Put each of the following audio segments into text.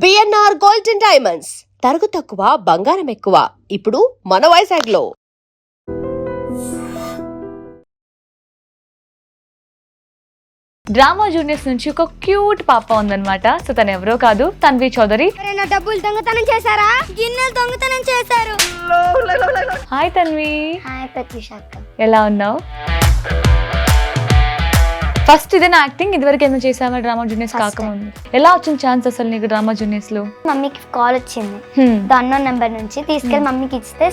BNR gold and diamonds తరుగు తక్కువ బంగారం ఎక్కువ ఇప్పుడు మన వైజాగ్లో. డ్రామా జూనియర్స్ నుంచి ఒక క్యూట్ పాప ఉందన్నమాట. సో తను ఎవరో కాదు, తన్వి చౌదరి. డబ్బులు దొంగతనం చేశారా? గిన్నెలు దొంగతనం చేశారు. హాయ్ తన్వి. హాయ్ ప్రత్యూష అక్క. ఎలా ఉన్నావు? ఫస్ట్ ఇదేనా యాక్టింగ్? ఇదివరకు ఏమైనా చేసావా డ్రామా జూనియర్స్ కాకముందు? ఎలా వచ్చింది ఛాన్స్ అసలు నీకు డ్రామా జూనియర్స్ లో? మమ్మీకి కాల్ వచ్చింది అన్నోన్ నెంబర్ నుంచి, తీసుకెళ్ళి మమ్మీకి ఇస్తే.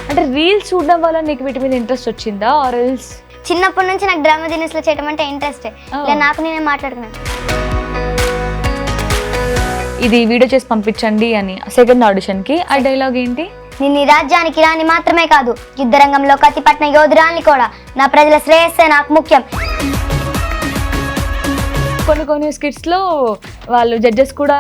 అంటే రీల్స్ చూడడం వల్ల నీకు వీటి మీద ఇంట్రెస్ట్ వచ్చిందా ఆర్ ఎల్స్? చిన్నప్పటి నుంచి నాకు డ్రామా జూనియర్స్ లో చేయడం అంటే ఇంట్రెస్ట్. ఇలా నాకు నేనే మాట్లాడుకున్నాను. ఇది వీడియో చేసి పంపించండి అని సెకండ్ ఆడిషన్ కి. ఆ డైలాగ్ ఏంటి? నేను ఈ రాజ్యానికి రాని మాత్రమే కాదు, యుద్ధ రంగంలో కత్తిపట్టిన యోధురాల్ని కూడా. నా ప్రజల శ్రేయస్సే నాకు ముఖ్యం. కొన్ని స్కిట్స్ లో వాళ్ళు జడ్జెస్ కూడా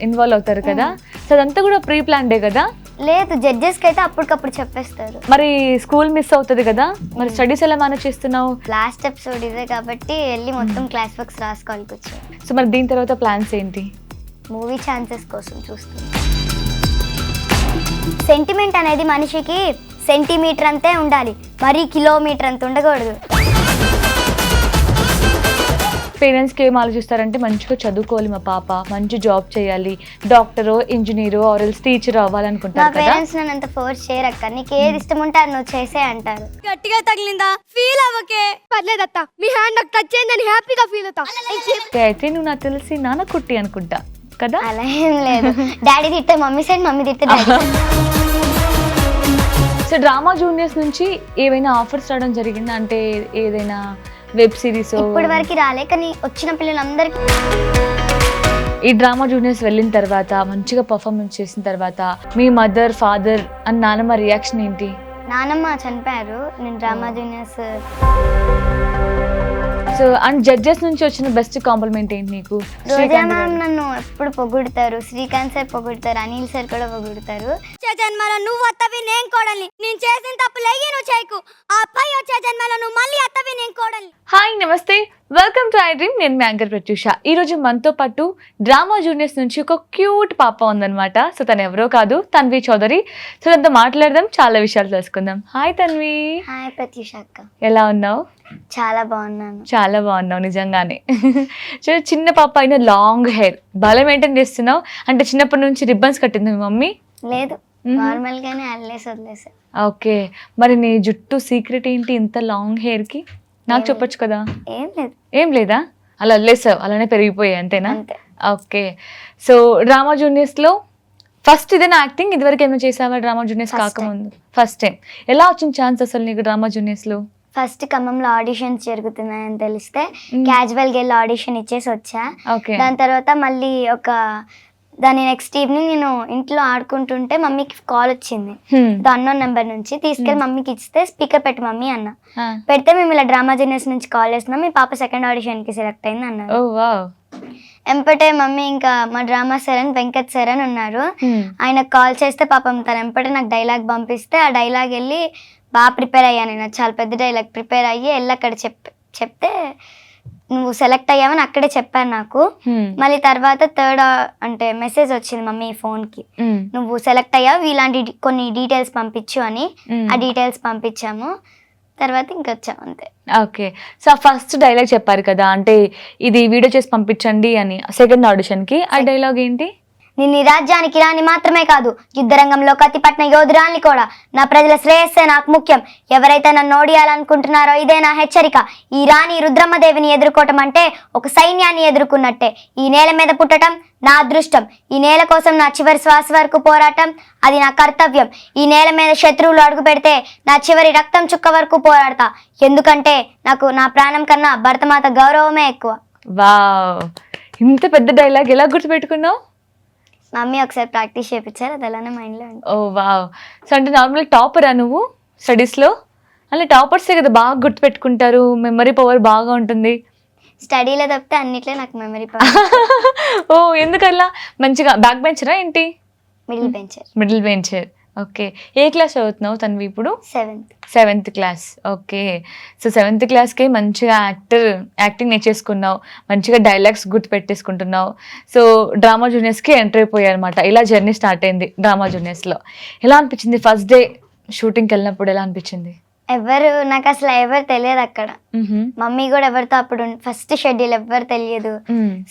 ఇన్వాల్వ్ అవుతారు కదా, సో అదంతా కూడా ప్రీ ప్లాన్డే కదా? లేదు, జడ్జెస్ కి అయితే అప్పటికప్పుడు చెప్పేస్తారు. మరి స్కూల్ మిస్ అవుతుంది కదా, మరి స్టడీస్ ఎలా మేనేజ్ చేస్తున్నావు? లాస్ట్ ఎపిసోడ్ ఇదే కాబట్టి వెళ్ళి మొత్తం క్లాస్ వర్క్స్ రాసుకోవాలి కూర్చొని. సో మరి దీని తర్వాత ప్లాన్స్ ఏంటి? మూవీ ఛాన్సెస్ కోసం చూస్తాను. సెంటిమెంట్ అనేది మనిషికి సెంటీమీటర్ అంతే ఉండాలి, మరీ కిలోమీటర్ అంత ఉండకూడదు. పేరెంట్స్కి ఏం ఆలోచిస్తారంటే మంచిగా చదువుకోవాలి మా పాప, మంచి జాబ్ చేయాలి, డాక్టరో ఇంజనీరో ఆర్ ఎల్స్ టీచర్ అవ్వాలనుకుంటారు కదా. పేరెంట్స్ నన్ను అంత ఫోర్స్ చేయరక్క, నీకు ఏది ఇష్టం ఉంటే అది నువ్వు చేసే అంటారు. గట్టిగా తగిలిందా? ఫీల్ అవ్వకే, పర్లేదత్త. మీ హ్యాండ్ నాకు టచ్ అయిందని హ్యాపీగా ఫీల్ అవుతా. అయితే నువ్వు నాకు తెలిసి నాన్న కుట్టి అనుకుంటా కదా? అలా ఏం లేదు, డాడీ తిట్టే మమ్మీ సైడ్, మమ్మీ తిట్టే డాడీ. సో డ్రామా జూనియర్స్ నుంచి ఏవైనా ఆఫర్స్ రావడం జరిగిందా? అంటే ఏదైనా వెబ్ సిరీస్? ఇప్పటి వరకు రాలే, కానీ వచ్చిన పిల్లలందరికీ. ఈ డ్రామా జూనియర్స్ వెళ్ళిన తర్వాత మంచిగా పర్ఫార్మెన్స్ చేసిన తర్వాత మీ మదర్, ఫాదర్ అండ్ నాన్నమ్మ రియాక్షన్ ఏంటి? నానమ్మ చనిపోయారు, నేను drama juniors. So and judges నుంచి వచ్చిన బెస్ట్ కాంప్లిమెంట్ ఏంటి నీకు? రోజా మ్యామ్ నన్ను ఎప్పుడు పొగుడతారు, శ్రీకాంత్ సార్ పొగుడతారు, అనిల్ సార్ కూడా పొగుడతారు. వచ్చే జన్మలో నువ్వు అత్తవి నేను కోడల్ని, నేను చేసిన తప్పులేయి నువ్వు చేయకు. ఆ పై వచ్చే జన్మలో నువ్వు మళ్ళీ అత్తవి నేను కోడల్ని. హాయ్, నమస్తే, వెల్కమ్ టు ఐ డ్రీమ్. నేను మీ యాంకర్ ప్రత్యూష. ఈ రోజు మనతో పాటు డ్రామా జూనియర్స్ నుంచి ఒక క్యూట్ పాప ఉందన్నమాట. సో తను ఎవరో కాదు, తన్వి చౌదరి. సో తనతో మాట్లాడదాం, చాలా విషయాలు తెలుసుకుందాం. హాయ్ తన్వి. హాయ్ ప్రత్యూష అక్క. ఎలా ఉన్నావు? చాలా బాగున్నాను. చాలా బాగున్నావు నిజంగానే. చిన్న పాప అయినా లాంగ్ హెయిర్ బాగా మెయింటైన్ చేస్తున్నావు. అంటే చిన్నప్పటి నుంచి రిబ్బన్స్ కట్టింది మీ మమ్మీ? లేదు, నార్మల్ గానే అల్లేసి వదిలేసా. ఓకే, మరి నీ జుట్టు సీక్రెట్ ఏంటి ఇంత లాంగ్ హెయిర్ కి? నాకు చెప్పొచ్చు కదా. ఏం లేదు. ఏం లేదా? అలా వదిలేసావు, అలానే పెరిగిపోయాయి అంతేనా? అంతే. ఓకే, సో డ్రామా జూనియర్స్ లో ఫస్ట్ ఇదేనా యాక్టింగ్? ఇదివరకు ఏమైనా చేసావా డ్రామా జూనియర్స్ కాకముందు? First time. ఎలా వచ్చింది ఛాన్స్ అసలు నీకు డ్రామా జూనియర్స్ లో? ఫస్ట్ ఖమ్మంలో ఆడిషన్స్ జరుగుతున్నాయని తెలిస్తే క్యాజువల్గా వెళ్ళి ఆడిషన్ ఇచ్చేసి వచ్చా. దాని తర్వాత మళ్ళీ దాని నెక్స్ట్ ఈవినింగ్ నేను ఇంట్లో ఆడుకుంటుంటే మమ్మీకి కాల్ వచ్చింది అన్నోన్ నెంబర్ నుంచి, తీసుకెళ్ళి మమ్మీకి ఇస్తే స్పీకర్ పెట్టి మమ్మీ అన్న. పెడితే మేము ఇలా డ్రామా జూనియర్స్ నుంచి కాల్ చేస్తున్నాం, మీ పాప సెకండ్ ఆడిషన్ కి సెలెక్ట్ అయింది అన్నారు. ఎంపటే మమ్మీ ఇంకా మా డ్రామా సార్ అని వెంకట్ సార్ అని ఉన్నారు, ఆయనకు కాల్ చేస్తే పాపం తను ఎంపటే నాకు డైలాగ్ పంపిస్తే ఆ డైలాగ్ వెళ్ళి బాగా ప్రిపేర్ అయ్యాను. నేను చాలా పెద్ద డైలాగ్ ప్రిపేర్ అయ్యి వెళ్ళి అక్కడ చెప్తే నువ్వు సెలెక్ట్ అయ్యావని అక్కడే చెప్పాను నాకు. మళ్ళీ తర్వాత థర్డ్ అంటే మెసేజ్ వచ్చింది మమ్మీ ఫోన్ కి, నువ్వు సెలెక్ట్ అయ్యావు, ఇలాంటి కొన్ని డీటెయిల్స్ పంపించు అని. ఆ డీటెయిల్స్ పంపించాము, తర్వాత ఇంకా వచ్చాము అంతే. ఓకే, సో ఫస్ట్ డైలాగ్ చెప్పారు కదా, అంటే ఇది వీడియో చేసి పంపించండి అని సెకండ్ ఆడిషన్ కి. ఆ డైలాగ్ ఏంటి? నేను ఈ రాజ్యానికి రాని మాత్రమే కాదు, యుద్ధ రంగంలో కత్తిపట్టిన యోధురాల్ని కూడా. నా ప్రజల శ్రేయస్సే నాకు ముఖ్యం. ఎవరైతే నన్ను ఓడియాలనుకుంటున్నారో ఇదే నా హెచ్చరిక. ఈ రాణి రుద్రమ్మదేవిని ఎదుర్కోవటం అంటే ఒక సైన్యాన్ని ఎదుర్కొన్నట్టే. ఈ నేల మీద పుట్టడం నా అదృష్టం. ఈ నేల కోసం నా చివరి శ్వాస వరకు పోరాటం, అది నా కర్తవ్యం. ఈ నేల మీద శత్రువులు అడుగు పెడితే నా చివరి రక్తం చుక్క వరకు పోరాడతా. ఎందుకంటే నాకు నా ప్రాణం కన్నా భరతమాత గౌరవమే ఎక్కువ. వావ్, ఇంత పెద్ద డైలాగ్ ఎలా గుర్తుపెట్టుకున్నావు? మమ్మీ ఒకసారి ప్రాక్టీస్ చేయించారు, అది అలానే మైండ్లో ఉంది. ఓ వావ్. సో అంటే నార్మల్ టాపరా నువ్వు స్టడీస్లో? అలా టాపర్సే కదా బాగా గుర్తుపెట్టుకుంటారు, మెమరీ పవర్ బాగా ఉంటుంది. స్టడీలో తప్పితే అన్నిట్లో నాకు మెమరీ పవర్. ఓ ఎందుకల్లా? మంచిగా బ్యాక్ బెంచరా ఏంటి? Middle bencher. Middle bencher. Okay. ఏ క్లాస్ చదువుతున్నావు తన్వి ఇప్పుడు? 7th. 7th class. Okay. So 7th క్లాస్కి మంచిగా యాక్టింగ్ నేర్చేసుకున్నావు, మంచిగా డైలాగ్స్ గుర్తు పెట్టేసుకుంటున్నావు. సో డ్రామా జూనియర్స్కి ఎంటర్ అయిపోయాయి అనమాట. ఇలా జర్నీ స్టార్ట్ అయింది డ్రామా జూనియర్స్లో. ఎలా అనిపించింది ఫస్ట్ డే షూటింగ్కి వెళ్ళినప్పుడు? ఎలా అనిపించింది? నాకు అసలు ఎవరు తెలియదు అక్కడ. మమ్మీ కూడా ఎవరితో అప్పుడు ఫస్ట్ షెడ్యూల్ ఎవరు తెలియదు.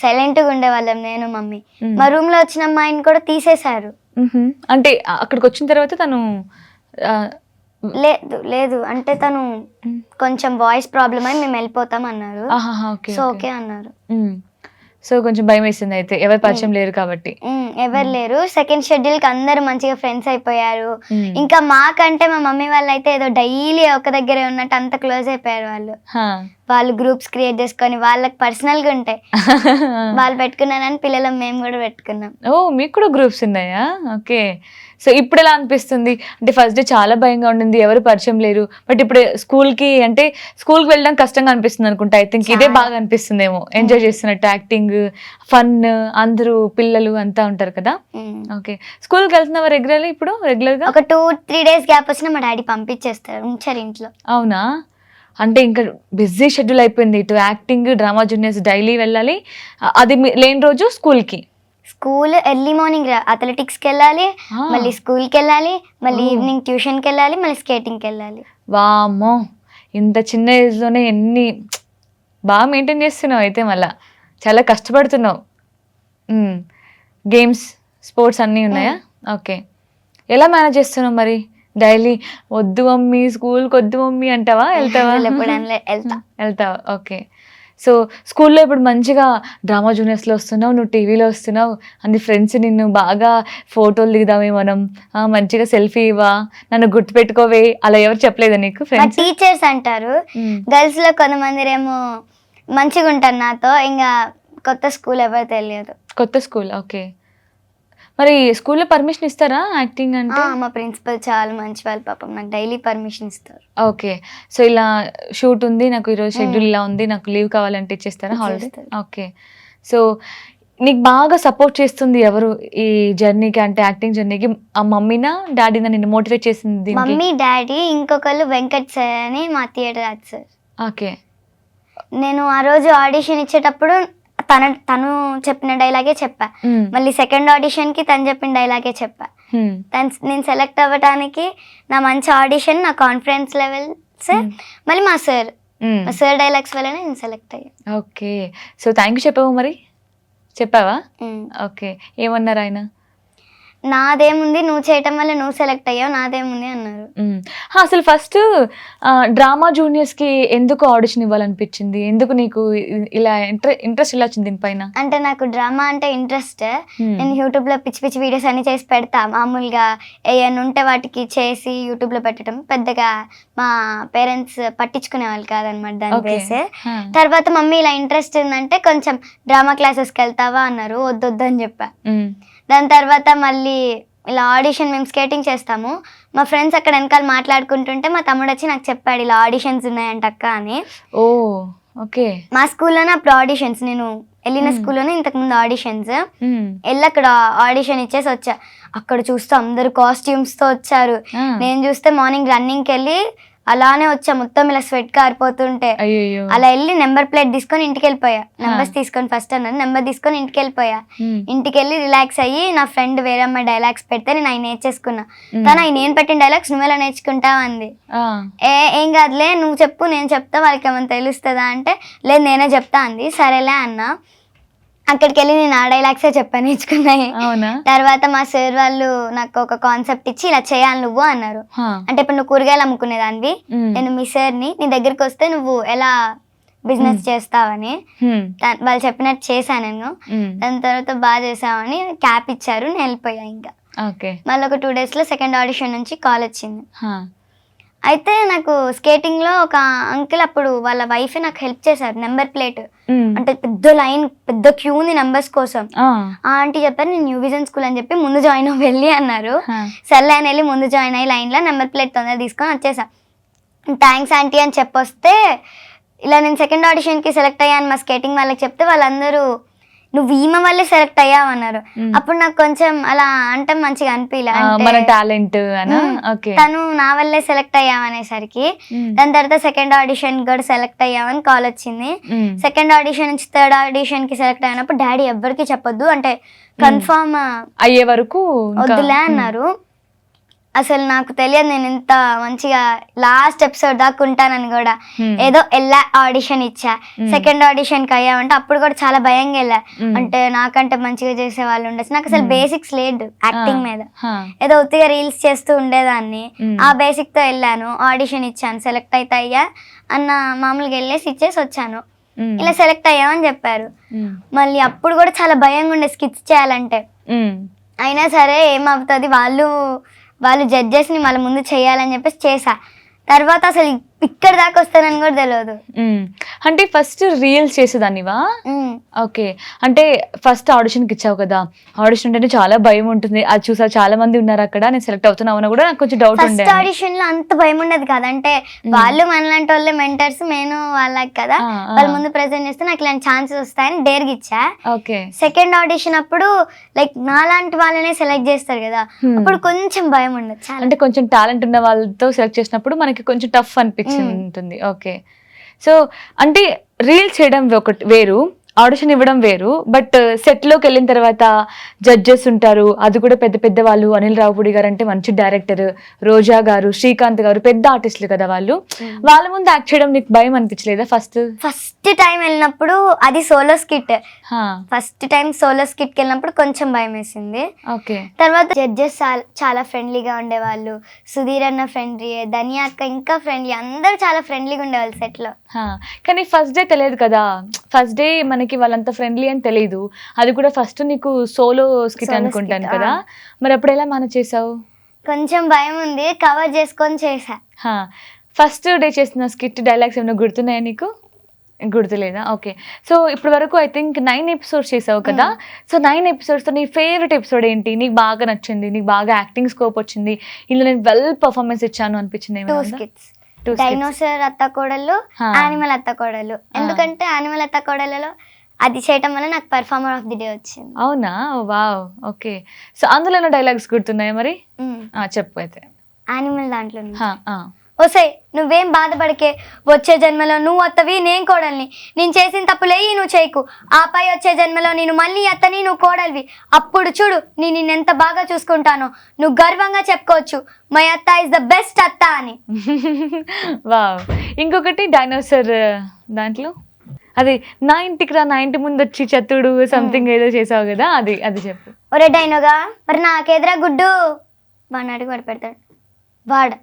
సైలెంట్ గా ఉండేవాళ్ళం నేను మమ్మీ. మా రూమ్ లో వచ్చిన అమ్మాయిని కూడా తీసేశారు. అంటే అక్కడికి వచ్చిన తర్వాత తను లేదు అంటే తను కొంచెం వాయిస్ ప్రాబ్లమ్ అయి మేము వెళ్ళిపోతాం అన్నారు. సో ఓకే అన్నారు. సో కొంచెం భయం వేసింది అయితే, ఎవరు పరిచయం లేరు కాబట్టి. ఎవరు లేరు. సెకండ్ షెడ్యూల్ కి అందరు మంచిగా ఫ్రెండ్స్ అయిపోయారు. ఇంకా మాకంటే మా మమ్మీ వాళ్ళు అయితే ఏదో డైలీ ఒక దగ్గరే ఉన్నట్టు అంత క్లోజ్ అయిపోయారు. వాళ్ళు గ్రూప్స్ క్రియేట్ చేసుకొని వాళ్ళకి పర్సనల్ గా ఉంటాయి. వాళ్ళు పెట్టుకున్నారని పిల్లలు మేము కూడా పెట్టుకున్నాం. ఓ, మీకు కూడా గ్రూప్స్ ఉన్నాయా? ఓకే. సో ఇప్పుడు ఎలా అనిపిస్తుంది? అంటే ఫస్ట్ డే చాలా భయంగా ఉండింది, ఎవరు పరిచయం లేరు. బట్ ఇప్పుడు స్కూల్కి వెళ్ళడం కష్టంగా అనిపిస్తుంది అనుకుంటా. ఐ థింక్ ఇదే బాగా అనిపిస్తుందేమో, ఎంజాయ్ చేస్తున్నట్టు యాక్టింగ్, ఫన్, అందరూ పిల్లలు అంతా ఉంటారు కదా. ఓకే. స్కూల్కి వెళ్తున్నావా రెగ్యులర్గా? ఒక 2-3 days గ్యాప్ వచ్చినా మా డాడీ పంపించేస్తారు, ఉంచారు ఇంట్లో. అవునా? అంటే ఇంకా బిజీ షెడ్యూల్ అయిపోయింది. ఇటు యాక్టింగ్, డ్రామా జూనియర్స్ డైలీ వెళ్ళాలి, అది లేని రోజు స్కూల్ ఎర్లీ మార్నింగ్ అథ్లెటిక్స్కి వెళ్ళాలి, మళ్ళీ స్కూల్కి వెళ్ళాలి, మళ్ళీ ఈవినింగ్ ట్యూషన్కి వెళ్ళాలి, మళ్ళీ స్కేటింగ్కి వెళ్ళాలి. వామ్మో, ఇంత చిన్న ఏజ్లోనే ఎన్ని బాగా మెయింటైన్ చేస్తున్నావు అయితే. మళ్ళా చాలా కష్టపడుతున్నావు. గేమ్స్, స్పోర్ట్స్ అన్నీ ఉన్నాయా? ఓకే. ఎలా మేనేజ్ చేస్తున్నావు మరి డైలీ? వద్దు మమ్మీ, స్కూల్కి వద్దు మమ్మీ అంటావా? వెళ్తావా? ఓకే. సో స్కూల్లో ఇప్పుడు మంచిగా డ్రామా జూనియర్స్లో వస్తున్నావు, నువ్వు టీవీలో వస్తున్నావు, అన్ని ఫ్రెండ్స్ నిన్ను బాగా ఫోటోలు దిగుదామే మనం, మంచిగా సెల్ఫీ ఇవ్వా, నన్ను గుర్తుపెట్టుకోవే, అలా ఎవరు చెప్పలేదా నీకు? ఫ్రెండ్స్, టీచర్స్ అంటారు. గర్ల్స్ లో కొంతమంది ఏమో మంచిగా ఉంటారు నాతో. ఇంకా కొత్త స్కూల్ ఎవరు తెలియదు. కొత్త స్కూల్. ఓకే. మరి స్కూల్లో పర్మిషన్ ఇస్తారా యాక్టింగ్ అంటే? మా ప్రిన్సిపల్ చాలా మంచి వాళ్ళు, పాపం నాకు డైలీ పర్మిషన్ ఇస్తారు. ఓకే. సో ఇలా షూట్ ఉంది, నాకు ఈరోజు షెడ్యూల్ ఇలా ఉంది, నాకు లీవ్ కావాలంటే ఇచ్చేస్తారా హాలిడే? ఓకే. సో నీకు బాగా సపోర్ట్ చేస్తుంది ఎవరు ఈ జర్నీకి, అంటే యాక్టింగ్ జర్నీకి? ఆ మమ్మీనా డాడీనా నిన్ను మోటివేట్ చేసింది? మమ్మీ, డాడీ, ఇంకొకళ్ళు వెంకట్ సార్ అని మా థియేటర్ ఆర్ట్స్ సార్. ఓకే. నేను ఆ రోజు ఆడిషన్ ఇచ్చేటప్పుడు తను చెప్పిన డైలాగే చెప్పా. మళ్ళీ సెకండ్ ఆడిషన్ కి తను చెప్పిన డైలాగే చెప్పా. నేను సెలెక్ట్ అవ్వడానికి నా మంచి ఆడిషన్, నా కాన్ఫిడెన్స్ లెవెల్స్, మళ్ళీ మా సార్ డైలాగ్స్ వల్లనే నేను సెలెక్ట్ అయ్యా. ఓకే. సో థ్యాంక్ యూ చెప్పావా? ఓకే. ఏమన్నారు ఆయన? నాదేముంది, నువ్వు చేయటం వల్ల నువ్వు సెలెక్ట్ అయ్యావు, నాదేముంది అన్నారు. అసలు ఫస్ట్ డ్రామా జూనియర్స్కి ఎందుకు ఆడిషన్ ఇవ్వాలనిపించింది? ఎందుకు నీకు ఇలా ఇంట్రెస్ట్ ఇలా వచ్చింది దీనిపైన? అంటే నాకు డ్రామా అంటే ఇంట్రెస్ట్. నేను యూట్యూబ్లో పిచ్చి పిచ్చి వీడియోస్ అన్ని చేసి పెడతా. మామూలుగా ఏమైనా ఉంటే వాటికి చేసి యూట్యూబ్లో పెట్టడం పెద్దగా మా పేరెంట్స్ పట్టించుకునే వాళ్ళు కాదనమాట దాని వేసే. తర్వాత మమ్మీ ఇలా ఇంట్రెస్ట్ ఉందంటే కొంచెం డ్రామా క్లాసెస్కి వెళ్తావా అన్నారు, వద్దొద్దు అని చెప్పా. దాని తర్వాత మళ్ళీ ఇలా ఆడిషన్, మేము స్కేటింగ్ చేస్తాము, మా ఫ్రెండ్స్ అక్కడ వెనకాల మాట్లాడుకుంటుంటే మా తమ్ముడు వచ్చి నాకు చెప్పాడు ఇలా ఆడిషన్స్ ఉన్నాయంట అక్క అని. ఓ, ఓకే. మా స్కూల్లోనే అప్పుడు ఆడిషన్స్, నేను వెళ్ళిన స్కూల్లోనే ఇంతకుముందు ఆడిషన్స్ వెళ్ళి అక్కడ ఆడిషన్ ఇచ్చేసి వచ్చా. అక్కడ చూస్తే అందరు కాస్ట్యూమ్స్ తో వచ్చారు. నేను చూస్తే మార్నింగ్ రన్నింగ్కి వెళ్ళి అలానే వచ్చా, మొత్తం ఇలా స్వెట్ కారిపోతుంటే. అలా వెళ్ళి నెంబర్ ప్లేట్ తీసుకొని ఇంటికి వెళ్ళిపోయా. నెంబర్స్ తీసుకొని ఫస్ట్ అన్నాను, నెంబర్ తీసుకొని ఇంటికి వెళ్ళిపోయా. ఇంటికి వెళ్ళి రిలాక్స్ అయ్యి నా ఫ్రెండ్ వేరే అమ్మాయి డైలాగ్స్ పెడితే నేను ఆయన నేర్చేసుకున్నా. తను ఆయన నేను పెట్టిన డైలాగ్స్ నువ్వు ఎలా నేర్చుకుంటావు అంది. ఏం కాదులే, నువ్వు చెప్పు, నేను చెప్తా, వాళ్ళకి ఏమైనా తెలుస్తుందా అంటే లేదు నేనే చెప్తా అంది. సరేలే అన్నా. అక్కడికి వెళ్ళి నేను ఆ డైలాగ్సే చెప్పాను, నేర్చుకున్నాయి. తర్వాత మా సార్ వాళ్ళు నాకు ఒక కాన్సెప్ట్ ఇచ్చి ఇలా చేయాలి నువ్వు అన్నారు. అంటే ఇప్పుడు నువ్వు కూరగాయలు అమ్ముకునేదానివి, నేను మీ సార్ని, నీ దగ్గరికి వస్తే నువ్వు ఎలా బిజినెస్ చేస్తావని వాళ్ళు చెప్పినట్టు చేశాను నేను. దాని తర్వాత బాగా చేసావని క్యాప్ ఇచ్చారు, నేను వెళ్ళిపోయా. ఇంకా మళ్ళీ ఒక 2 days లో సెకండ్ ఆడిషన్ నుంచి కాల్ వచ్చింది. అయితే నాకు స్కేటింగ్ లో ఒక అంకుల్, అప్పుడు వాళ్ళ వైఫే నాకు హెల్ప్ చేశారు. నెంబర్ ప్లేట్ అంటే పెద్ద లైన్, పెద్ద క్యూ ఉంది నెంబర్స్ కోసం. ఆంటీ చెప్పారు నేను న్యూ విజన్ స్కూల్ అని చెప్పి ముందు జాయిన్ వెళ్ళి అన్నారు. సర్లే అని వెళ్ళి ముందు జాయిన్ అయ్యి లైన్ లో నెంబర్ ప్లేట్ తొందరగా తీసుకొని వచ్చేసా. థ్యాంక్స్ ఆంటీ అని చెప్పొస్తే ఇలా నేను సెకండ్ ఆడిషన్ కి సెలెక్ట్ అయ్యాను మా స్కేటింగ్ వాళ్ళకి చెప్తే వాళ్ళందరూ నువ్వు ఈమె వల్లే సెలెక్ట్ అయ్యావు అన్నారు. అప్పుడు నాకు కొంచెం అలా అంటే మంచిగా అనిపించలే. మన టాలెంట్ అనా? ఓకే. తను నా వల్లే సెలెక్ట్ అయ్యామనేసరికి దాని తర్వాత సెకండ్ ఆడిషన్ కూడా సెలెక్ట్ అయ్యామని కాల్ వచ్చింది. సెకండ్ ఆడిషన్ నుంచి థర్డ్ ఆడిషన్ కి సెలెక్ట్ అయినప్పుడు డాడీ ఎవ్వరికి చెప్పొద్దు అంటే కన్ఫర్మ్ అయ్యే వరకు వద్దులే అన్నారు. అసలు నాకు తెలియదు నేను ఇంత మంచిగా లాస్ట్ ఎపిసోడ్ దాకా ఉంటానని కూడా. ఏదో వెళ్ళా ఆడిషన్ ఇచ్చా. సెకండ్ ఆడిషన్ కి అయ్యామంటే అప్పుడు కూడా చాలా భయంగా వెళ్ళా. అంటే నాకంటే మంచిగా చేసే వాళ్ళు ఉండొచ్చు. నాకు అసలు బేసిక్స్ లేదు యాక్టింగ్ మీద. ఏదో ఉత్తిగా రీల్స్ చేస్తూ ఉండేదాన్ని. ఆ బేసిక్ తో వెళ్ళాను, ఆడిషన్ ఇచ్చాను, సెలెక్ట్ అయితే అయ్యా అన్న మామూలుగా వెళ్ళేసి ఇచ్చేసి వచ్చాను. ఇలా సెలెక్ట్ అయ్యామని చెప్పారు. మళ్ళీ అప్పుడు కూడా చాలా భయంగా ఉండే స్కిట్స్ చేయాలంటే. అయినా సరే ఏమవుతుంది, వాళ్ళు జడ్జెస్ని మళ్ళీ ముందు చేయాలని చెప్పేసి చేసా. తర్వాత అసలు ఇక్కడ దాకా వస్తానని కూడా తెలియదు. అంటే ఫస్ట్ రీల్స్ చేసేదానివా? ఓకే. అంటే ఫస్ట్ ఆడిషన్కి ఇచ్చావు కదా, ఆడిషన్ అంటే చాలా భయం ఉంటుంది. అది చూసా చాలా మంది ఉన్నారు అక్కడ, నేను సెలెక్ట్ అవుతున్నావు కూడా నాకు కొంచెం డౌట్ ఉండే. ఫస్ట్ ఆడిషన్ లో అంత భయం ఉండదు కదా, అంటే వాళ్ళు మనలాంటి వాళ్ళే మెంటర్స్, నేను వాళ్ళకి కదా, వాళ్ళ ముందు ప్రెజెంట్ చేస్తే నాకు ఇలాంటి ఛాన్సెస్ వస్తాయని డేర్కి ఇచ్చా. ఓకే. సెకండ్ ఆడిషన్ అప్పుడు లైక్ నాలాంటి వాళ్ళనే సెలెక్ట్ చేస్తారు కదా, అప్పుడు కొంచెం భయం ఉండదు. అంటే కొంచెం టాలెంట్ ఉన్న వాళ్ళతో సెలెక్ట్ చేసినప్పుడు మనకి కొంచెం టఫ్ అనిపించింది ఉంటుంది. ఓకే. సో అంటే రీల్స్ చేయడం ఒకటి వేరు, ఆడిషన్ ఇవ్వడం వేరు. బట్ సెట్లోకి వెళ్ళిన తర్వాత జడ్జెస్ ఉంటారు, అది కూడా పెద్ద పెద్ద వాళ్ళు. అనిల్ రావుపూడి గారు అంటే మంచి డైరెక్టర్, రోజా గారు, శ్రీకాంత్ గారు పెద్ద ఆర్టిస్టులు కదా వాళ్ళు. వాళ్ళ ముందు యాక్ట్ చేయడం నీకు భయం అనిపించలేదా? ఫస్ట్ టైం వెళ్ళినప్పుడు అది solo skit. First time solo skit కి వెళ్ళినప్పుడు కొంచెం భయం వేసింది. ఓకే. తర్వాత జడ్జెస్ చాలా ఫ్రెండ్లీగా ఉండేవాళ్ళు. సుధీర్ అన్న ఫ్రెండ్లీ, ధనియా అక్క ఇంకా ఫ్రెండ్లీ, అందరూ చాలా ఫ్రెండ్లీగా ఉండేవాళ్ళు సెట్ లో. కానీ ఫస్ట్ డే తెలియదు కదా, ఫస్ట్ డే మనకి వాళ్ళంత ఫ్రెండ్లీ అని తెలియదు. అది కూడా ఫస్ట్ నీకు సోలో స్కిట్ అనుకుంటాను కదా, మరి అప్పుడు ఎలా మేనేజ్ చేసావు? కొంచెం భయం ఉంది, కవర్ చేసుకొని చేసా. ఫస్ట్ డే చేసిన స్కిట్ డైలాగ్స్ ఏమైనా గుర్తున్నాయా నీకు? గుర్తులేదా? ఓకే. సో ఇప్పటి వరకు ఐ థింక్ 9 ఎపిసోడ్స్ చేసావు కదా. సో 9 ఎపిసోడ్స్తో నీ ఫేవరెట్ ఎపిసోడ్ ఏంటి? నీకు బాగా నచ్చింది, నీకు బాగా యాక్టింగ్ స్కోప్ వచ్చింది, ఇందులో నేను వెల్ పర్ఫార్మెన్స్ ఇచ్చాను అనిపించింది? 2 స్కిట్స్, డైనోసార్ అత్త కోడళ్ళు, యానిమల్ అత్త కోడళ్ళు. ఎందుకంటే యానిమల్ అత్త కోడళ్ళలో అది చేయటం వల్ల నాకు పర్ఫార్మర్ ఆఫ్ ది డే వచ్చింది. అవునా? వావ్. ఓకే. సో అందులో డైలాగ్స్ గుర్తున్నాయా మరి? చెప్పు అయితే. యానిమల్ దాంట్లో ఓసే నువ్వేం బాధపడకే, వచ్చే జన్మలో నువ్వు అత్తవి నేను కోడల్ని, నేను చేసిన తప్పులేయి నువ్వు చేయకు, ఆపై వచ్చే జన్మలో నేను మళ్ళీ అత్తని నువ్వు కోడలివి, అప్పుడు చూడు నేను నిన్నెంత బాగా చూసుకుంటానో, నువ్వు గర్వంగా చెప్పుకోవచ్చు మై అత్త ఇస్ ద బెస్ట్ అత్త అని. వావ్. ఇంకొకటి డైనోసార్ దాంట్లో అది నా ఇంటికి రా, నా ఇంటి ముందు వచ్చి చతుడు సంథింగ్ ఏదో చేసావు కదా, అది చెప్పు. ఒరే డైనోగా మరి నాకెదురా గుడ్డు వాడిని అడిగి వాడు పెడతాడు వాడు.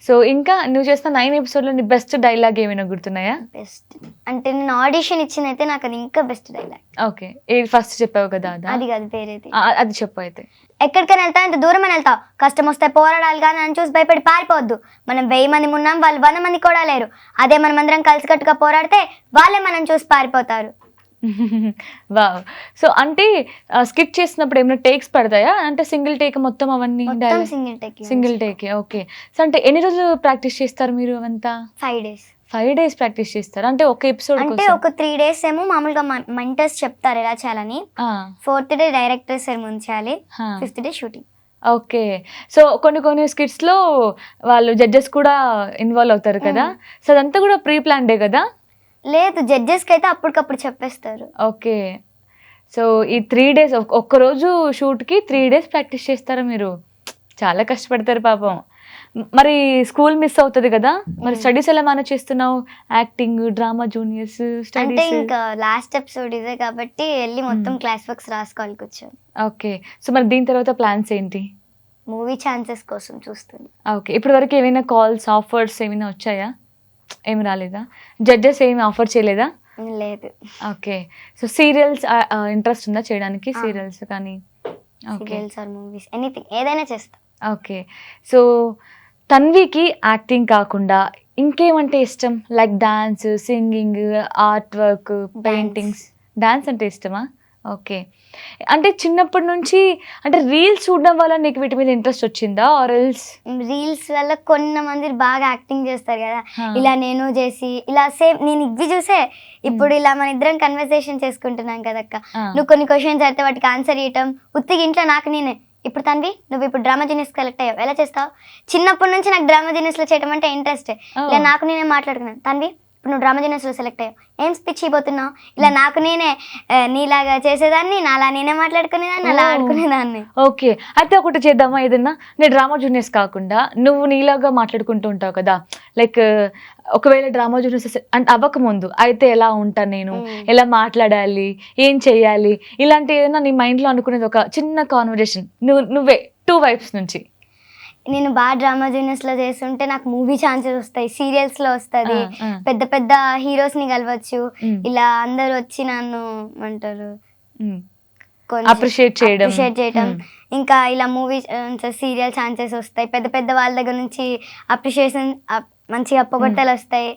సో ఇంకా నువ్వు చేసిన 9 ఎపిసోడ్లో నీ బెస్ట్ డైలాగ్ ఏమైనా గుర్తున్నాయా? బెస్ట్ అంటే నేను ఆడిషన్ ఇచ్చినైతే నాకు అది ఇంకా బెస్ట్ డైలాగ్. ఓకే. ఏది ఫస్ట్ చెప్పావు కదా? అది కాదు వేరేది. అది చెప్పు అయితే. ఎక్కడికైనా వెళ్తావు, ఇంత దూరం అని వెళ్తావు, కష్టం వస్తే పోరాడాలి కానీ నన్ను చూసి భయపడి పారిపోవద్దు. మనం 1000 మంది ఉన్నాం, వాళ్ళు 100 మంది కూడా లేరు. అదే మనమందరం కలిసికట్టుగా పోరాడితే వాళ్ళే మనం చూసి పారిపోతారు. వావ్. సో అంటే స్కిట్ చేసినప్పుడు ఏమైనా టేక్స్ పడతాయా? అంటే సింగిల్ టేక్ మొత్తం అవన్నీ? Single take. ఓకే. సో అంటే ఎన్ని రోజులు ప్రాక్టీస్ చేస్తారు మీరు అవంతా? 5 days ప్రాక్టీస్ చేస్తారు. అంటే ఒక ఎపిసోడ్ అంటే ఒక 3 days ఏమో మామూలుగా మెంటర్స్ చెప్తారు ఎలా చేయాలని, 4th day డైరెక్టర్ సార్ ముంచాలి, 5th day shooting. Okay. So కొన్ని స్కిట్స్ లో వాళ్ళు జడ్జెస్ కూడా ఇన్వాల్వ్ అవుతారు కదా, సో అదంతా కూడా ప్రీ ప్లాన్డే కదా? లేదు, జడ్జెస్కి అయితే అప్పటికప్పుడు చెప్పేస్తారు. ఓకే. సో ఈ 3 days ఒక్కరోజు షూట్కి 3 days ప్రాక్టీస్ చేస్తారా మీరు? చాలా కష్టపడతారు పాపం. మరి స్కూల్ మిస్ అవుతుంది కదా, మరి స్టడీస్ ఎలా మేనేజ్ చేస్తున్నావు? యాక్టింగ్, డ్రామా జూనియర్స్ అంటే ఇంకా లాస్ట్ ఎపిసోడ్ ఇదే కాబట్టి వెళ్ళి మొత్తం క్లాస్ వర్క్స్ రాసుకోవాలి కూర్చొని. ఓకే. సో మరి దీని తర్వాత ప్లాన్స్ ఏంటి? మూవీ ఛాన్సెస్ కోసం చూస్తుంది. ఓకే. ఇప్పటి వరకు ఏమైనా కాల్స్, ఆఫర్స్ ఏమైనా వచ్చాయా? ఏమి రాలేదా? జడ్జెస్ ఏమి ఆఫర్ చేయలేదా? లేదు. ఓకే. సో సీరియల్స్ ఇంట్రెస్ట్ ఉందా చేయడానికి? సీరియల్స్ కానీ సీరియల్స్ ఆర్ మూవీస్ ఎనీథింగ్ ఏదైనా చేస్తా. ఓకే. సో తన్వికి యాక్టింగ్ కాకుండా ఇంకేమంటే ఇష్టం? Like dance, singing, art work, paintings. Dance అంటే ఇష్టమా? ఓకే. అంటే చిన్నప్పటి నుంచి అంటే రీల్స్ చూడడం వల్ల నీకు వీటి మీద ఇంట్రెస్ట్ వచ్చిందా? ఆర్ ఎల్స్ రీల్స్ వల్ల కొంతమంది బాగా యాక్టింగ్ చేస్తారు కదా, ఇలా నేను చేసి ఇలా సేమ్ నేను ఇవి చూసే ఇప్పుడు ఇలా మన ఇద్దరం కన్వర్సేషన్ చేసుకుంటున్నాం కదక్క, నువ్వు కొన్ని క్వశ్చన్స్ అయితే వాటికి ఆన్సర్ ఇవ్వటం ఉత్తిగా ఇంట్లో నాకు నేనే. ఇప్పుడు తన్వి నువ్వు ఇప్పుడు డ్రామా జీనియస్ సెలెక్ట్ అయ్యావు, ఎలా చేస్తావు? చిన్నప్పటి నుంచి నాకు డ్రామా జీనియస్లో చేయడం అంటే ఇంట్రెస్ట్. ఇలా నాకు నేనే మాట్లాడుకున్నాను, తన్వి ఇప్పుడు నువ్వు డ్రామా జీనియస్లో సెలెక్ట్ అయ్యావు, ఏం స్పీచ్ ఇవ్వబోతున్నావు? ఇలా నాకు నేనే నీలాగా చేసేదాన్ని, నాలా నేనే మాట్లాడుకునేదాన్ని, అలా ఆడుకునేదాన్ని. ఓకే. అయితే ఒకటి చేద్దామా, ఏదన్నా నేను డ్రామా జూనియర్స్ కాకుండా నువ్వు నీలాగా మాట్లాడుకుంటూ ఉంటావు కదా, లైక్ ఒకవేళ డ్రామా జూనియర్స్ అంటే అవ్వకముందు అయితే ఎలా ఉంటాను నేను, ఎలా మాట్లాడాలి, ఏం చెయ్యాలి, ఇలాంటి ఏదైనా నీ మైండ్లో అనుకునేది ఒక చిన్న కాన్వర్జేషన్ నువ్వే 2 వైపుస్ నుంచి. నేను బాగా డ్రామా జూనియర్స్లో చేస్తుంటే నాకు మూవీ ఛాన్సెస్ వస్తాయి, సీరియల్స్లో వస్తుంది, పెద్ద పెద్ద హీరోస్ని కలవచ్చు, ఇలా అందరు వచ్చి నన్ను అంటారు అప్రిషియేట్ చేయడం, ఇంకా ఇలా మూవీ సీరియల్ ఛాన్సెస్ వస్తాయి, పెద్ద పెద్ద వాళ్ళ దగ్గర నుంచి అప్రిషియేషన్ మంచిగా పొగడ్తలు వస్తాయి,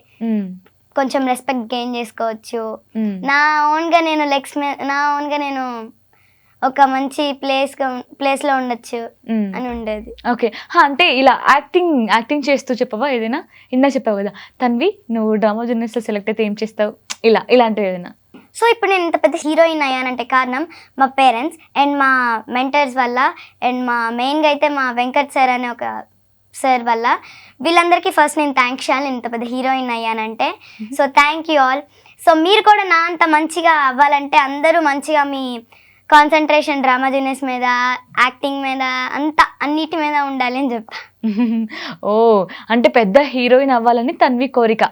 కొంచెం రెస్పెక్ట్ గెయిన్ చేసుకోవచ్చు. నా ఓన్గా నేను ఒక మంచి ప్లేస్లో ఉండొచ్చు అని ఉండేది. ఓకే. అంటే ఇలా యాక్టింగ్ చేస్తూ చెప్పవా ఏదైనా? ఇందా చెప్పావు కదా తన్వి నువ్వు డ్రామా జూనియర్స్లో సెలెక్ట్ అయితే ఏం చేస్తావు, ఇలాంటివి ఏదైనా? సో ఇప్పుడు నేను ఇంత పెద్ద హీరోయిన్ అయ్యానంటే కారణం మా పేరెంట్స్ అండ్ మా మెంటర్స్ వల్ల, అండ్ మెయిన్గా అయితే మా వెంకట్ సార్ అనే ఒక సార్ వల్ల. వీళ్ళందరికీ ఫస్ట్ నేను థ్యాంక్స్ చేయాలి, నేను ఇంత పెద్ద హీరోయిన్ అయ్యానంటే. So thank you all. So మీరు కూడా నా అంత మంచిగా అవ్వాలంటే అందరూ మంచిగా మీ కాన్సన్ట్రేషన్ డ్రామా జూనియర్స్ మీద, యాక్టింగ్ మీద, అన్నిటి మీద ఉండాలి అని చెప్తా. ఓ అంటే పెద్ద హీరోయిన్ అవ్వాలని తన్వి కోరిక,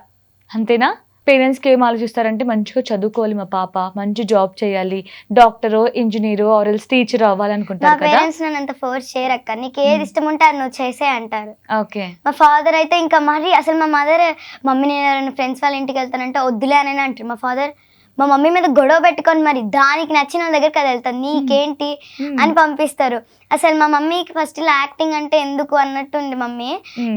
అంతేనా? పేరెంట్స్కి ఏం ఆలోచిస్తారంటే మంచిగా చదువుకోవాలి మా పాప, మంచి జాబ్ చేయాలి, డాక్టరో ఇంజనీరో ఆర్ ఎల్స్ టీచర్ అవ్వాలనుకుంటారు కదా. పేరెంట్స్ నన్ను అంత ఫోర్స్ చేయరక్క, నీకు ఏది ఇష్టం ఉంటే అది నువ్వు చేసే అంటారు. ఓకే. మా ఫాదర్ అయితే ఇంకా మరి అసలు మా మదర్ మమ్మీ నేను ఫ్రెండ్స్ వాళ్ళ ఇంటికి వెళ్తానంటే వద్దులే అని అంటారు. మా ఫాదర్ మా మమ్మీ మీద గొడవ పెట్టుకొని మరి దానికి నచ్చిన వాళ్ళ దగ్గరికి అది వెళ్తాను, నీకేంటి అని పంపిస్తారు. అసలు మా మమ్మీకి ఫస్ట్ ఇలా యాక్టింగ్ అంటే ఎందుకు అన్నట్టుంది మమ్మీ.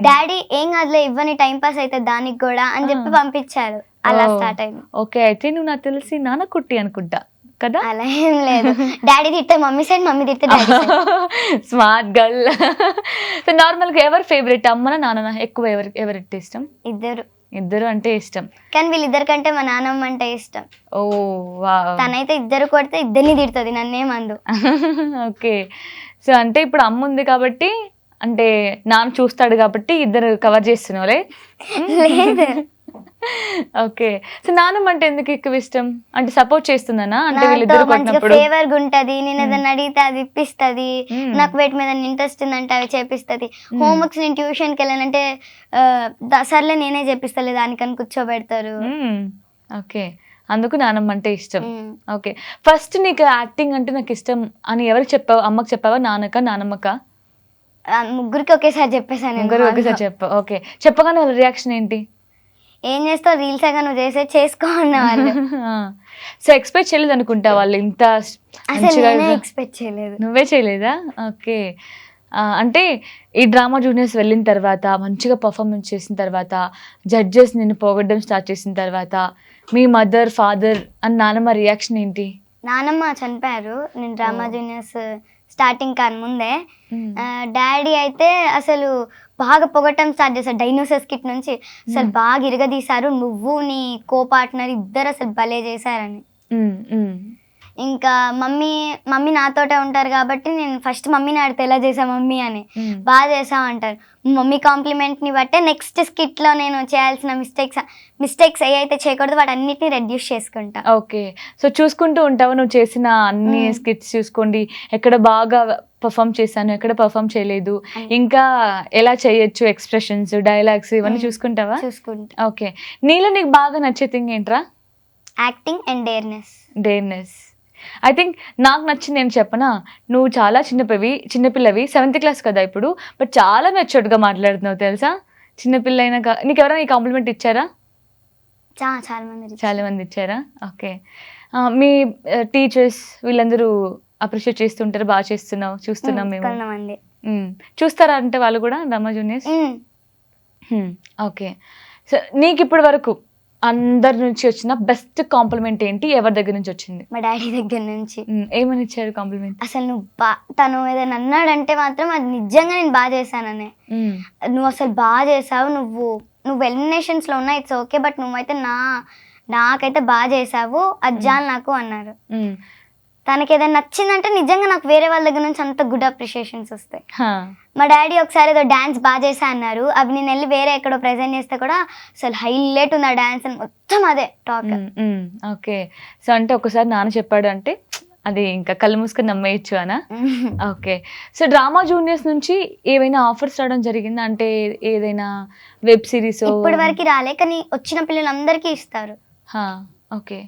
డాడీ ఏం కాదులే ఇవ్వని టైం పాస్ అయితే దానికి కూడా అని చెప్పి పంపించారు. అలా స్టార్ట్ అయింది. ఓకే. అయితే నువ్వు నాకు తెలిసి నాన్న కుట్టి అనుకుంటా కదా? అలా ఏం లేదు, డాడీ తిడితే మమ్మీ సైడ్, మమ్మీ తిడితే daddy side. Smart girl. So నార్మల్గా ఎవరు ఫేవరెట్, అమ్మనా నాన్న? ఎక్కువ ఎవరికి ఇష్టం? ఇద్దరు అంటే ఇష్టం, కానీ వీళ్ళిద్దరి కంటే మా నాన్నమ్మ అంటే ఇష్టం. ఓ వావ్. తనైతే ఇద్దరు కొడితే ఇద్దరిని తిడుతుంది, నన్నేమందు. ఓకే. సో అంటే ఇప్పుడు అమ్మ ఉంది కాబట్టి, అంటే నాన్న చూస్తాడు కాబట్టి ఇద్దరు కవర్ చేస్తున్నావులే. లేదు. ఓకే. సో నాన్నమ్మ అంటే ఎందుకు ఎక్కువ ఇష్టం? అంటే సపోర్ట్ చేస్తుందనా? అంటే వీళ్ళిద్దరు కొట్టినప్పుడు ఫేవర్ గా ఉంటది, నేను ఏదైనా అడిగితే అది ఇప్పిస్తుంది, నాకు వేటి మీద ఇంట్రెస్ట్ ఉందంటే అవి చేపిస్తుంది. హోంవర్క్స్ నేను ట్యూషన్కి వెళ్ళానంటే సర్లే నేనే చేపిస్తలే దానికని కూర్చోబెడతారు. ఓకే. అందుకు నాన్నమ్మ అంటే ఇష్టం. ఓకే. ఫస్ట్ నీకు యాక్టింగ్ అంటే నాకు ఇష్టం అని ఎవరికి చెప్పావు? అమ్మకి చెప్పావా, నాన్నమ్మక? ముగ్గురికి ఒకేసారి చెప్పేసాను. ముగ్గురు ఒకేసారి చెప్పావు. ఓకే. చెప్పగానే వాళ్ళ రియాక్షన్ ఏంటి? ఏం చేస్తావు, రీల్స్ గా నువ్వు చేసుకో అన్నవాళ్ళు. సో ఎక్స్పెక్ట్ చేయలేదు అనుకుంటా వాళ్ళు ఇంత ఎక్స్పెక్ట్ చేయలేదు. నువ్వే చేయలేదా? ఓకే. అంటే ఈ డ్రామా జూనియర్స్ వెళ్ళిన తర్వాత మంచిగా పర్ఫార్మెన్స్ చేసిన తర్వాత జడ్జెస్ నిన్ను పొగడ్డం స్టార్ట్ చేసిన తర్వాత మీ మదర్ ఫాదర్ అండ్ నాన్నమ్మ రియాక్షన్ ఏంటి? నాన్నమ్మ చనిపోయారు నేను డ్రామా జూనియర్స్ స్టార్టింగ్ కాని ముందే. డాడీ అయితే అసలు బాగా పొగటం స్టార్ట్ చేశారు. డైనోసర్స్ కిట్ నుంచి అసలు బాగా ఇరగదీశారు, నువ్వు నీ కో పార్ట్నర్ ఇద్దరు అసలు భలే చేశారని. ఇంకా మమ్మీ నాతోటే ఉంటారు కాబట్టి నేను ఫస్ట్ మమ్మీని ఆడితే ఎలా చేసా మమ్మీ అని, బాగా చేసావు అంటారు. మమ్మీ కాంప్లిమెంట్ని బట్టే నెక్స్ట్ స్కిట్లో నేను చేయాల్సిన మిస్టేక్స్ ఏవైతే చేయకూడదు వాటి అన్నిటిని రెడ్యూస్ చేసుకుంటా. ఓకే. సో చూసుకుంటూ ఉంటావు నువ్వు చేసిన అన్ని స్కిట్స్ చూసుకోండి, ఎక్కడ బాగా పర్ఫామ్ చేశాను, ఎక్కడ పర్ఫామ్ చేయలేదు, ఇంకా ఎలా చేయొచ్చు, ఎక్స్ప్రెషన్స్, డైలాగ్స్ ఇవన్నీ చూసుకుంటావా? చూసుకుంటా. ఓకే. నీలో నీకు బాగా నచ్చే థింగ్ ఏంట్రా? Acting and డేర్నెస్. ఐ థింక్ నాకు నచ్చింది నేను చెప్పనా, నువ్వు చాలా చిన్నపిల్లవి 7th క్లాస్ కదా ఇప్పుడు, బట్ చాలా మెచ్యూర్డ్గా మాట్లాడుతున్నావు తెలుసా. చిన్నపిల్ల అయినా నీకు ఎవరైనా ఈ కాంప్లిమెంట్ ఇచ్చారా? చాలా మంది ఇచ్చారా? ఓకే. మీ టీచర్స్ వీళ్ళందరూ అప్రిషియేట్ చేస్తుంటారు, బాగా చేస్తున్నావు, చూస్తున్నాం మేము. చూస్తారా అంటే వాళ్ళు కూడా డ్రామా జూనియర్స్? ఓకే. సో నీకు ఇప్పటి వరకు అందరి నుంచి వచ్చిన బెస్ట్ కాంప్లిమెంట్ ఏంటి, ఎవరి దగ్గర నుంచి వచ్చింది? మా డాడీ దగ్గర నుంచి. ఏమని ఇచ్చారు కాంప్లిమెంట్? అసలు నువ్వు తను ఏదైనా అన్నాడంటే మాత్రం అది నిజంగా నేను బాగా చేశాననే. నువ్వు అసలు బాగా చేసావు, నువ్వు ఎలిమినేషన్స్ లో ఉన్నా ఇట్స్ ఓకే, బట్ నువ్వైతే నాకైతే బాగా చేసావు, అది చాలు నాకు అన్నారు. తనకి ఏదైనా నచ్చిందంటే నిజంగా నాకు వేరే వాళ్ళ దగ్గర నుంచి అంత గుడ్ అప్రిషియేషన్స్ వస్తాయి. మా డాడీ ఒకసారి ఏదో డాన్స్ బాగా చేశా అన్నారు, అవి నేను వెళ్ళి వేరే ఎక్కడో ప్రెజెంట్ చేస్తే కూడా అసలు హైలైట్ ఉంది ఆ డాన్స్ అని మొత్తం అదే టాక్. ఓకే, సో అంటే ఒకసారి నాన్న చెప్పాడు అంటే అది ఇంకా కళ్ళు మూసుకొని నమ్మేయచ్చు అనా? ఓకే, సో డ్రామా జూనియర్స్ నుంచి ఏవైనా ఆఫర్స్ రావడం జరిగిందా? అంటే ఏదైనా వెబ్ సిరీస్? ఇప్పటి వరకు రాలే, కానీ వచ్చిన పిల్లలందరికీ ఇస్తారు. ఓకే,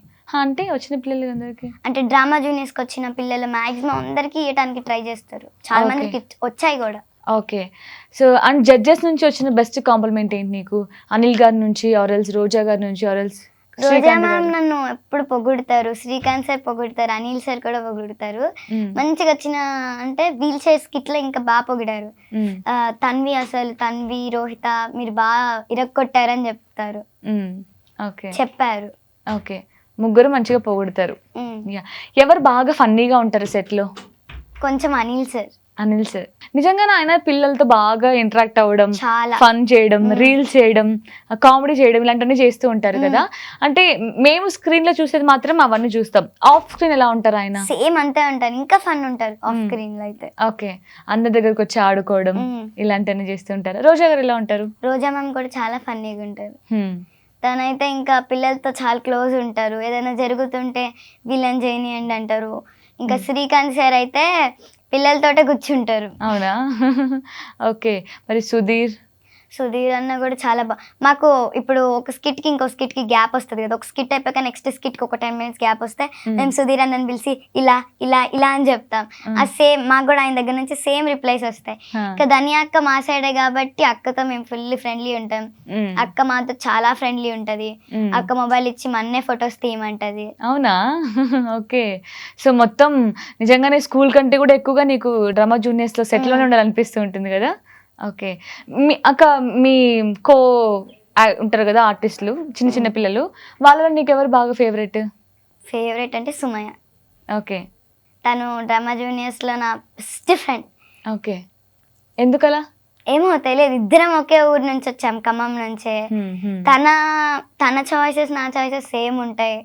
అంటే వచ్చిన పిల్లలందరికీ అంటే డ్రామా జూనియర్స్ కి వచ్చిన పిల్లలు మాక్సిమం అందరికీ ఇవ్వడానికి ట్రై చేస్తారు, చాలా మందికి వచ్చాయి కూడా. ఓకే, సో అండ్ జడ్జెస్ నుంచి వచ్చిన బెస్ట్ కాంప్లిమెంట్ ఏంటి నీకు? అనిల్ గారి నుంచి, ఆర్ఎల్స్ రోజా గారి నుంచి, ఆర్ఎల్స్ రోజా మ్యామ్ నన్ను ఎప్పుడు పొగుడుతారు, శ్రీకాంత్ సార్ పొగుడుతారు, అనిల్ సార్ కూడా పొగుడుతారు. మంచిగా వచ్చిన అంటే వీల్ చైర్ స్కిట్ లో ఇంకా బాగా పొగిడారు. తన్వి రోహిత మీరు బాగా ఇరక్కొట్టారని చెప్తారు, చెప్పారు. ఓకే, ముగ్గురు మంచిగా పొగుడుతారు. ఎవరు బాగా ఫన్నీగా ఉంటారు సెట్ లో? కొంచెం అనిల్ సార్ నిజంగానే ఆయన పిల్లలతో బాగా ఇంటరాక్ట్ అవ్వడం, చాలా ఫన్ చేయడం, రీల్స్ చేయడం, కామెడీ చేయడం ఇలాంటివన్నీ చేస్తూ ఉంటారు కదా. అంటే మేము స్క్రీన్ లో చూసేది మాత్రం అవన్నీ చూస్తాం, ఆఫ్ స్క్రీన్ ఎలా ఉంటారు ఆయన? సేమ్ అంతే ఉంటారు, ఇంకా ఫన్ ఉంటారు ఆఫ్ స్క్రీన్ లో అయితే. ఓకే, అందరి దగ్గరకు వచ్చి ఆడుకోవడం ఇలాంటివన్నీ చేస్తూ ఉంటారు. రోజా గారు ఎలా ఉంటారు? రోజా మ్యామ్ కూడా చాలా ఫన్నీగా ఉంటారు. తనైతే ఇంకా పిల్లలతో చాలా క్లోజ్ ఉంటారు, ఏదైనా జరుగుతుంటే వీళ్ళని చేయనియండి అంటారు. ఇంకా శ్రీకాంత్ సార్ అయితే పిల్లలతోటే కూర్చుంటారు. అవునా? ఓకే, మరి సుధీర్ అన్న కూడా చాలా మాకు ఇప్పుడు ఒక స్కిట్ కి ఇంకో స్కిట్ కి గ్యాప్ వస్తుంది కదా, ఒక స్కిట్ అయిపోయాక నెక్స్ట్ స్కిట్ కి ఒక 10 minutes గ్యాప్ వస్తే మేము సుధీర్ అన్నని పిలిచి ఇలా ఇలా ఇలా అని చెప్తాం. ఆ సేమ్ మాకు కూడా ఆయన దగ్గర నుంచి సేమ్ రిప్లైస్ వస్తాయి. ఇంకా ధనియా అక్క మా సైడే కాబట్టి అక్కతో మేము ఫుల్ ఫ్రెండ్లీ ఉంటాం. అక్క మాతో చాలా ఫ్రెండ్లీ ఉంటది, అక్క మొబైల్ ఇచ్చి మన్నే ఫొటోస్ తీయమంటది. అవునా? ఓకే, సో మొత్తం నిజంగానే స్కూల్ కంటే కూడా ఎక్కువగా నీకు డ్రామా జూనియర్స్ లో సెట్ లోనే ఉండాలనిపిస్తూ ఉంటుంది కదా. ఓకే, మీ కో ఉంటారు కదా ఆర్టిస్టులు, చిన్న చిన్న పిల్లలు, వాళ్ళలో నీకు ఎవరు బాగా ఫేవరెట్ అంటే సుమయ్య. ఓకే, తను డ్రామా జూనియర్స్ లో నా బెస్ట్ ఫ్రెండ్. ఓకే, ఎందుకలా? ఏమో తెలియదు, ఇద్దరం ఒకే ఊరు నుంచి వచ్చాం, ఖమ్మం నుంచే. తన చాయిసెస్ నా చాయిసెస్ సేమ్ ఉంటాయి,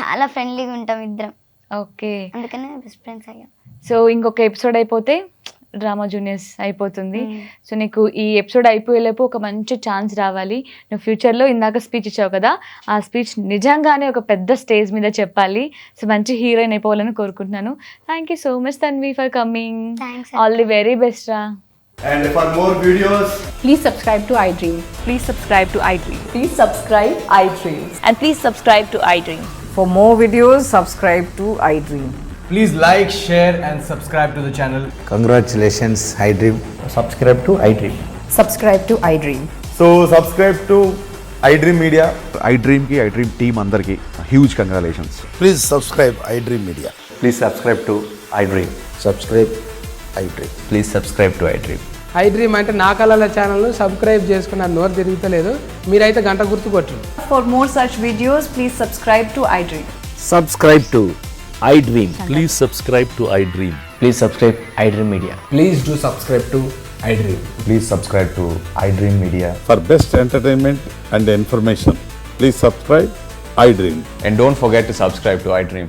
చాలా ఫ్రెండ్లీగా ఉంటాం ఇద్దరం. ఓకే, అందుకనే బెస్ట్ ఫ్రెండ్స్ అయ్యాం. సో ఇంకొక ఎపిసోడ్ అయిపోతే డ్రామా జూనియర్స్ అయిపోతుంది. సో నీకు ఈ ఎపిసోడ్ అయిపోయేలోపు ఒక మంచి ఛాన్స్ రావాలి. నువ్వు ఫ్యూచర్లో ఇందాక స్పీచ్ ఇచ్చావు కదా, ఆ స్పీచ్ నిజంగానే ఒక పెద్ద స్టేజ్ మీద చెప్పాలి. సో మంచి హీరోయిన్ అయిపోవాలని కోరుకుంటున్నాను. Thank you so much Tanvi for coming. All the very best రా. And for more videos, please subscribe to iDream. Please subscribe to iDream. Please subscribe iDream. And please subscribe to iDream. For more videos, subscribe to iDream. please like, share and subscribe to the channel. Congratulations, iDream. Subscribe to iDream. Subscribe to iDream. So subscribe to iDream Media. iDream ki iDream team andarki huge congratulations. Please subscribe iDream Media. Please subscribe to iDream. Subscribe iDream. Please subscribe to iDream. iDream అంటే నా కళల channel subscribe చేసుకున్న నోరు తిరుగుతలేదు, మీరైతే గంట గుర్తు కొట్టండి. For more such videos, please subscribe to iDream. Subscribe to iDream. Please subscribe to iDream. Please subscribe iDream Media. Please do subscribe to iDream. Please subscribe to iDream Media. For best entertainment and information, please subscribe iDream. And don't forget to subscribe to iDream.